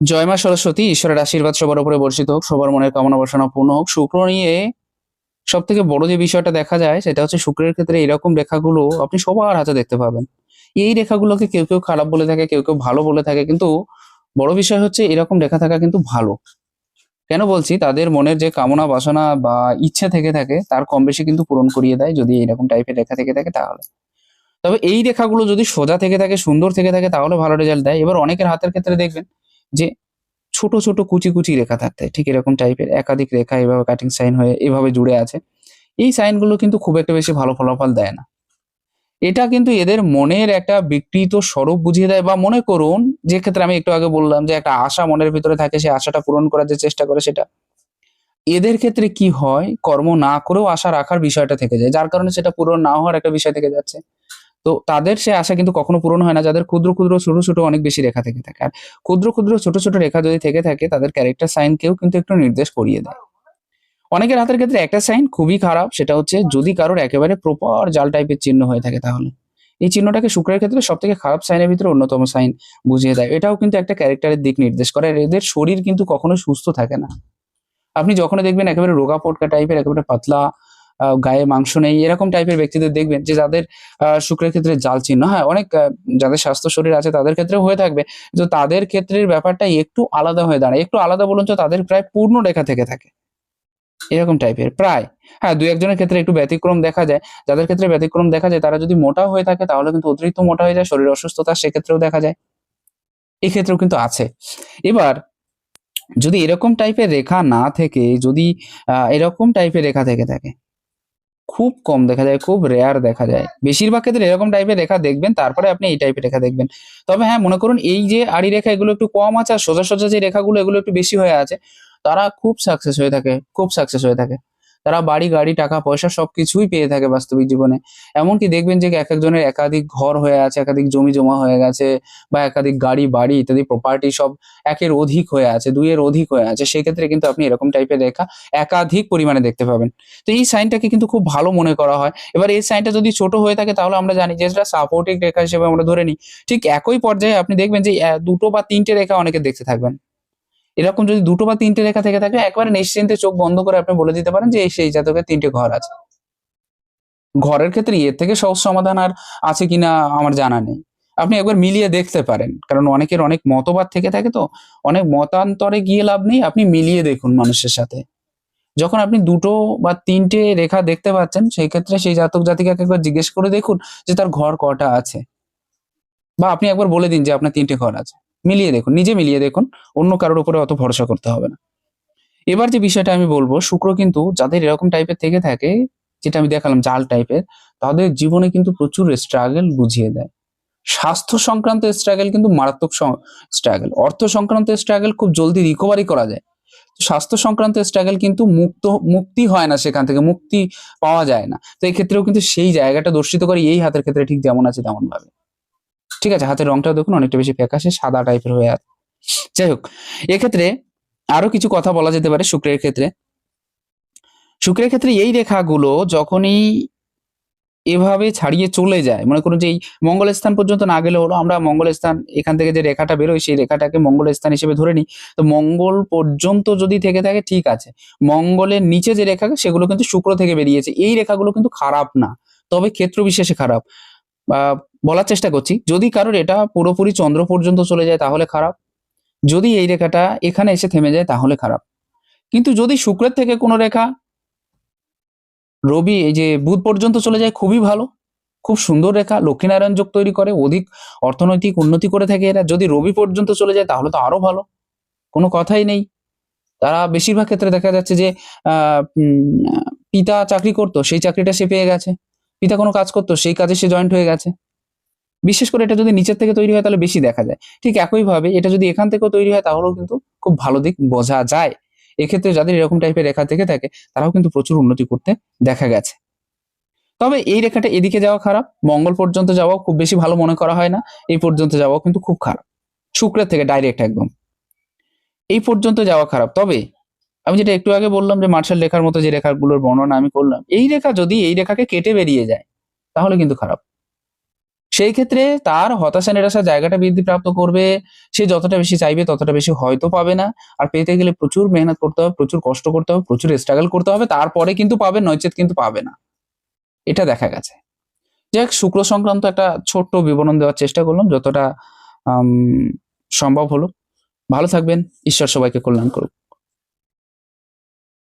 জয় মা সরস্বতী, ঈশ্বরের আশীর্বাদ সবার উপরে বর্ষিত হোক, সবার মনের কামনা বাসনা পূর্ণ হোক। শুক্র নিয়ে সব থেকে বড় যে বিষয়টা দেখা যায় সেটা হচ্ছে শুক্রের ক্ষেত্রে এরকম রেখাগুলো আপনি সবার হাতে দেখতে পাবেন। এই রেখাগুলোকে কেউ কেউ খারাপ বলে থাকে, কেউ কেউ ভালো বলে থাকে, কিন্তু বড় বিষয় হচ্ছে এরকম রেখা থাকা কিন্তু ভালো। কেন বলছি? তাদের মনের যে কামনা বাসনা বা ইচ্ছে থেকে থাকে তার কম বেশি কিন্তু পূরণ করিয়ে দেয় যদি এরকম টাইপের রেখা থেকে থাকে তাহলে। তবে এই রেখাগুলো যদি সোজা থেকে থাকে, সুন্দর থেকে থাকে, তাহলে ভালো রেজাল্ট দেয়। এবার অনেকের হাতের ক্ষেত্রে দেখবেন যে ছোট, ছোট কুচি, কুচি রেখা থাকতে হয়। ঠিক এরকম টাইপের একাধিক রেখা এভাবে কাটিং সাইন হয়ে এভাবে জুড়ে আছে। এই সাইনগুলো কিন্তু খুব একটা বেশি ভালো ফলাফল দেয় না। এটা কিন্তু এদের মনের একটা বিকৃত স্বরূপ বুঝিয়ে দেয়, বা মনে করুন যে ক্ষেত্রে আমি একটু আগে বললাম যে একটা আশা মনের ভিতরে থাকে, সেই আশাটা পূরণ করার যে চেষ্টা করে সেটা। এদের ক্ষেত্রে কি হয়? কর্ম না করেও আশা রাখার বিষয়টা থেকে যায়। যার কারণে সেটা পূরণ না হওয়ার একটা বিষয় থেকে যাচ্ছে। তো তাদের সে আশা কিন্তু কখনো পূরণ হয় না যাদের ক্ষুদ্র, ক্ষুদ্র ছোট, ছোট অনেক বেশি রেখা থেকে থাকে। আর ক্ষুদ্র, ক্ষুদ্র ছোট, ছোট রেখা যদি থেকে থাকে তাদের ক্যারেক্টার সাইনকেও কিন্তু একটু নির্দেশ করিয়ে দেয়। অনেকের হাতের ক্ষেত্রে একটা সাইন খুবই খারাপ, সেটা হচ্ছে যদি কারোর একেবারে প্রপার জাল টাইপের চিহ্ন হয়ে থাকে তাহলে। এই চিহ্নটাকে শুক্রের ক্ষেত্রে সবথেকে খারাপ সাইনের ভিতরে অন্যতম সাইন বুঝিয়ে দেয়। এটাও কিন্তু একটা ক্যারেক্টারের দিক নির্দেশ করে। আর এদের শরীর কিন্তু কখনোই সুস্থ থাকে না। আপনি যখনই দেখবেন একেবারে রোগা পোটকা টাইপের, একেবারে পাতলা, গায়ে মাংস নেই, এরকম টাইপের ব্যক্তিদের দেখবেন যে যাদের শুক্রের ক্ষেত্রে জাল চিহ্ন, হ্যাঁ, অনেক যাদের স্বাস্থ্য শরীর আছে তাদের ক্ষেত্রেও হয়ে থাকবে। তো তাদের ক্ষেত্রের ব্যাপারটা একটু আলাদা হয়ে দাঁড়ায়। একটু আলাদা বলুন তো, তাদের প্রায় পূর্ণ রেখা থেকে থাকে। এরকম টাইপের প্রায়। হ্যাঁ, ২-১ জনের ক্ষেত্রে একটু ব্যতিক্রম দেখা যায়। যাদের ক্ষেত্রে ব্যতিক্রম দেখা যায় তারা যদি মোটাও হয়ে থাকে তাহলে কিন্তু অতিরিক্ত মোটা হয়ে যায়, শরীর অসুস্থতা সেক্ষেত্রেও দেখা যায়। এক্ষেত্রেও কিন্তু আছে। এবার যদি এরকম টাইপের রেখা না থেকে যদি এরকম টাইপের রেখা থেকে থাকে, খুব কম দেখা যায়, খুব রেয়ার দেখা যায়। বেশিরভাগ ক্ষেত্রে এরকম টাইপের রেখা দেখবেন, তারপরে আপনি এই টাইপের রেখা দেখবেন। তবে হ্যাঁ, মনে করুন এই যে আড়ি রেখা এগুলো একটু কম আছে আর সোজা, সোজা যে রেখাগুলো এগুলো একটু বেশি হয়ে আছে, তারা খুব সাকসেস হয়ে থাকে, খুব সাকসেস হয়ে থাকে। তারা বাড়ি, গাড়ি, টাকা-পয়সা সবকিছুই পেয়ে থাকে বাস্তবিক জীবনে। এমনকি দেখবেন যে একেকজনের একাধিক ঘর হয়ে আছে, একাধিক জমি জমা হয়ে গেছে, বা একাধিক গাড়ি, বাড়ি ইত্যাদি প্রপার্টি সব ১ এর অধিক হয়ে আছে, ২ এর অধিক হয়ে আছে। সেক্ষেত্রে কিন্তু আপনি এরকম টাইপের রেখা একাধিক পরিমাণে দেখতে পাবেন। তো এই সাইনটাকে কিন্তু খুব ভালো মনে করা হয়। এবার এই সাইনটা যদি ছোট হয়ে থাকে তাহলে আমরা জানি যে সেটা সাপোর্টিং রেখা হিসেবে আমরা ধরে নিই। ঠিক একই পর্যায়ে আপনি দেখবেন যে ২ টো বা ৩ টে রেখা অনেকে দেখতে থাকবেন। এরকম যদি ২ টো বা ৩ টে রেখা থেকে থাকে একবারে নিশ্চিন্তে চোখ বন্ধ করে আপনি বলে দিতে পারেন যে এই সেই জাতকের ৩ টে ঘর আছে। ঘরের ক্ষেত্রে এর থেকে সহজ সমাধান আর আছে কিনা আমার জানা নেই। আপনি একবার মিলিয়ে দেখতে পারেন। কারণ অনেকের অনেক মতবাদ থেকে থাকে তো। অনেক মতান্তরে গিয়ে লাভ নেই। আপনি মিলিয়ে দেখুন মানুষের সাথে। যখন আপনি ২ টো বা ৩ টে রেখা দেখতে পাচ্ছেন, সেই ক্ষেত্রে সেই জাতক জাতিকাকে একবার জিজ্ঞেস করে দেখুন যে তার ঘর কটা আছে? বা আপনি একবার বলে দিন যে আপনার ৩ টে ঘর আছে। মিলিয়ে দেখুন, নিজে মিলিয়ে দেখুন। অন্য কারোর উপরে অত ভরসা করতে হবে না। এবার যে বিষয়টা আমি বলব, শুক্র কিন্তু যাদের এরকম টাইপের থেকে থাকে, যেটা আমি দেখালাম জাল টাইপের, তাদের জীবনে কিন্তু প্রচুর স্ট্রাগল বুঝিয়ে দেয়। স্বাস্থ্য সংক্রান্ত স্ট্রাগল কিন্তু মারাত্মক স্ট্রাগল। অর্থ সংক্রান্ত স্ট্রাগল খুব জলদি রিকভারি করা যায়। স্বাস্থ্য সংক্রান্ত স্ট্রাগল কিন্তু মুক্তি হয় না, সেখান থেকে মুক্তি পাওয়া যায় না। তো এই ক্ষেত্রেও কিন্তু সেই জায়গাটা দর্শিত করে এই হাতের ক্ষেত্রে ঠিক যেমন আছে তেমন ভাবে। ঠিক আছে? হাতের রংটাও দেখুন অনেকটা বেশি ফ্যাকাশে সাদা টাইপের হয়ে আছে। যাই হোক, এক্ষেত্রে আরো কিছু কথা বলা যেতে পারে শুক্রের ক্ষেত্রে। শুক্রের ক্ষেত্রে এই রেখাগুলো যখনই এভাবে ছাড়িয়ে চলে যায়, মনে করুন যে এই মঙ্গল স্থান পর্যন্ত না গেলে হলো, আমরা মঙ্গল স্থান এখান থেকে যে রেখাটা বেরোয় সেই রেখাটাকে মঙ্গল স্থান হিসেবে ধরে নিই। তো মঙ্গল পর্যন্ত যদি থেকে থাকে ঠিক আছে। মঙ্গলের নিচে যে রেখা সেগুলো কিন্তু শুক্র থেকে বেরিয়েছে। এই রেখাগুলো কিন্তু খারাপ না। তবে ক্ষেত্র বিশেষে খারাপ। আ বলার চেষ্টা করছি, যদি কারোর এটা পুরোপুরি চন্দ্র পর্যন্ত চলে যায় তাহলে খারাপ। যদি এই রেখাটা এখানে এসে থেমে যায় তাহলে খারাপ। কিন্তু যদি শুক্রের থেকে কোনো রেখা রবি এই যে বুধ পর্যন্ত চলে যায় খুবই ভালো। খুব সুন্দর রেখা, লক্ষ্মীনারায়ণ যোগ তৈরি করে, অধিক অর্থনৈতিক উন্নতি করে থাকে এরা। যদি রবি পর্যন্ত চলে যায় তাহলে তো আরো ভালো। কোনো কথাই নেই। তারা বেশিরভাগ ক্ষেত্রে দেখা যাচ্ছে যে আ উম আ পিতা চাকরি করতো, সেই চাকরিটা সে পেয়ে গেছে। পিতা কোনো কাজ করতো, সেই কাজে সে জয়েন্ট হয়ে গেছে। বিশেষ করে এটা যদি নিচের থেকে তৈরি হয় তাহলে বেশি দেখা যায়। ঠিক একইভাবে এটা যদি এখান থেকেও তৈরি হয় তাহলেও কিন্তু খুব ভালো দিক বোঝা যায়। এক্ষেত্রে যাদের এরকম টাইপের রেখা থেকে থাকে তারাও কিন্তু প্রচুর উন্নতি করতে দেখা গেছে। তবে এই রেখাটা এদিকে যাওয়া খারাপ। মঙ্গল পর্যন্ত যাওয়াও খুব বেশি ভালো মনে করা হয় না। এই পর্যন্ত যাওয়াও কিন্তু খুব খারাপ। শুক্রের থেকে ডাইরেক্ট একদম। এই পর্যন্ত যাওয়া খারাপ। তবে আমি যেটা একটু আগে বললাম যে মার্শাল রেখার মতো যে রেখাগুলোর বর্ণনা আমি করলাম, এই রেখা যদি এই রেখাকে কেটে বেরিয়ে যায় তাহলে কিন্তু খারাপ। সেই ক্ষেত্রে তার হতাশা নিরাশার জায়গাটা বৃদ্ধি প্রাপ্ত করবে। সে যতটা বেশি চাইবে ততটা বেশি হয়তো পাবে না। আর পেতে গেলে প্রচুর মেহনত করতে হবে, প্রচুর কষ্ট করতে হবে, প্রচুর স্ট্রাগল করতে হবে, তারপরে কিন্তু পাবে, নয়চেত কিন্তু পাবে না। এটা দেখা গেছে। যাই হোক, শুক্র সংক্রান্ত একটা ছোট্ট বিবরণ দেওয়ার চেষ্টা করলাম, যতটা সম্ভব হলো। ভালো থাকবেন, ঈশ্বর সবাইকে কল্যাণ করুক।